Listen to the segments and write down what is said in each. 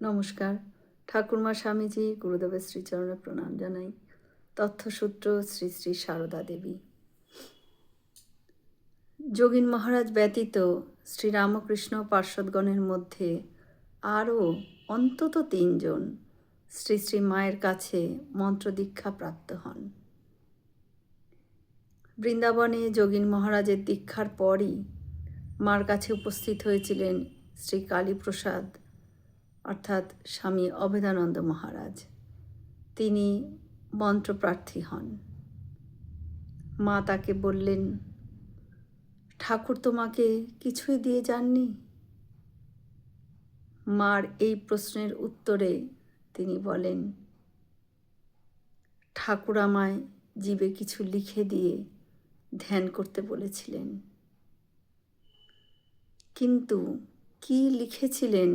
নমস্কার। ঠাকুরমা স্বামীজি গুরুদেবের শ্রীচরণে প্রণাম জানাই। তথ্যসূত্র শ্রী শ্রী সারদা দেবী। যোগীন মহারাজ ব্যতীত শ্রীরামকৃষ্ণ পার্ষদগণের মধ্যে আরও অন্তত ৩ জন শ্রী শ্রী মায়ের কাছে মন্ত্রদীক্ষা প্রাপ্ত হন। বৃন্দাবনে যোগীন মহারাজের দীক্ষার পরই মার কাছে উপস্থিত হয়েছিলেন শ্রী কালীপ্রসাদ অর্থাৎ স্বামী অভেদানন্দ মহারাজ। তিনি মন্ত্রপ্রার্থী হন। মা তাকে বললেন, ঠাকুর তোমাকে কিছুই দিয়ে যাননি? মার এই প্রশ্নের উত্তরে তিনি বলেন, ঠাকুর আমায় জীবে কিছু লিখে দিয়ে ধ্যান করতে বলেছিলেন, কিন্তু কি লিখেছিলেন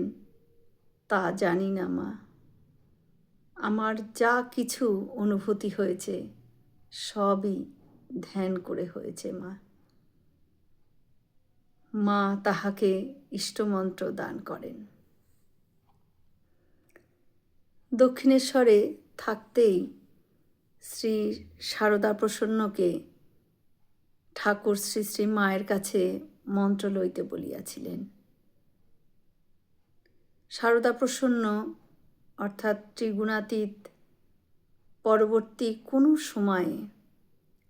তা জানি না মা। আমার যা কিছু অনুভূতি হয়েছে সবই ধ্যান করে হয়েছে মা। মা তাহাকে ইষ্টমন্ত্র দান করেন। দক্ষিণেশ্বরে থাকতেই শ্রী সারদা প্রসন্নকে ঠাকুর শ্রী শ্রী মায়ের কাছে মন্ত্র লইতে বলিয়াছিলেন। সারদা প্রসন্ন অর্থাৎ ত্রিগুণাতীত পরবর্তী কোনো সময়ে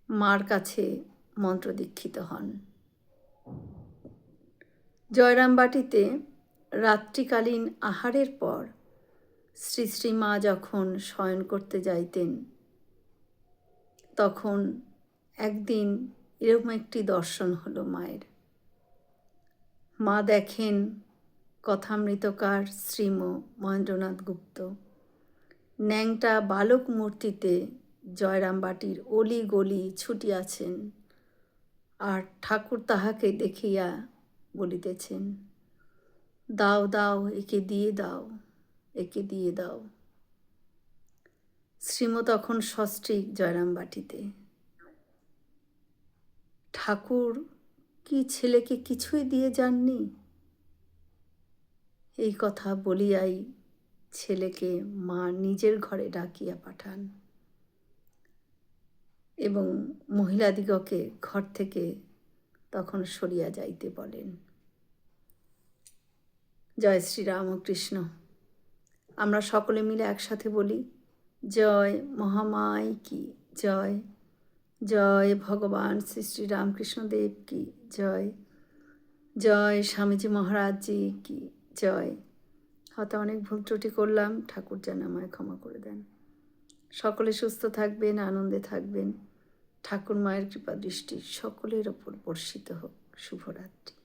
মার কাছে মন্ত্রদীক্ষিত হন। জয়রামবাটিতে রাত্রিকালীন আহারের পর শ্রী শ্রী মা যখন শয়ন করতে যাইতেন, তখন একদিন এরকম একটি দর্শন হলো মায়ের। মা দেখেন কথামৃতকার শ্রীম মহেন্দ্রনাথ গুপ্ত ন্যাংটা বালক মূর্তিতে জয়রামবাটির অলি গলি ছুটিয়াছেন, আর ঠাকুর তাহাকে দেখিয়া বলিতেছেন, দাও দাও, একে দিয়ে দাও, একে দিয়ে দাও। শ্রীম তখন সস্ত্রীক জয়রামবাটিতে। ঠাকুর কি ছেলেকে কিছুই দিয়ে যাননি? এই কথা বলিয়াই ছেলেকে মা নিজের ঘরে ডাকিয়া পাঠান এবং মহিলাদিগকে ঘর থেকে তখন সরিয়া যাইতে বলেন। জয় শ্রীরামকৃষ্ণ। আমরা সকলে মিলে একসাথে বলি, জয় মহামায় কি জয়, জয় ভগবান শ্রী শ্রী রামকৃষ্ণদেব কি জয়, জয় স্বামীজি মহারাজজি কি জয়। হয়তো অনেক ভুল ত্রুটি করলাম, ঠাকুর যেন আমায় ক্ষমা করে দেন। সকলে সুস্থ থাকবেন, আনন্দে থাকবেন। ঠাকুর মায়ের কৃপা দৃষ্টি সকলের ওপর বর্ষিত হোক। শুভরাত্রি।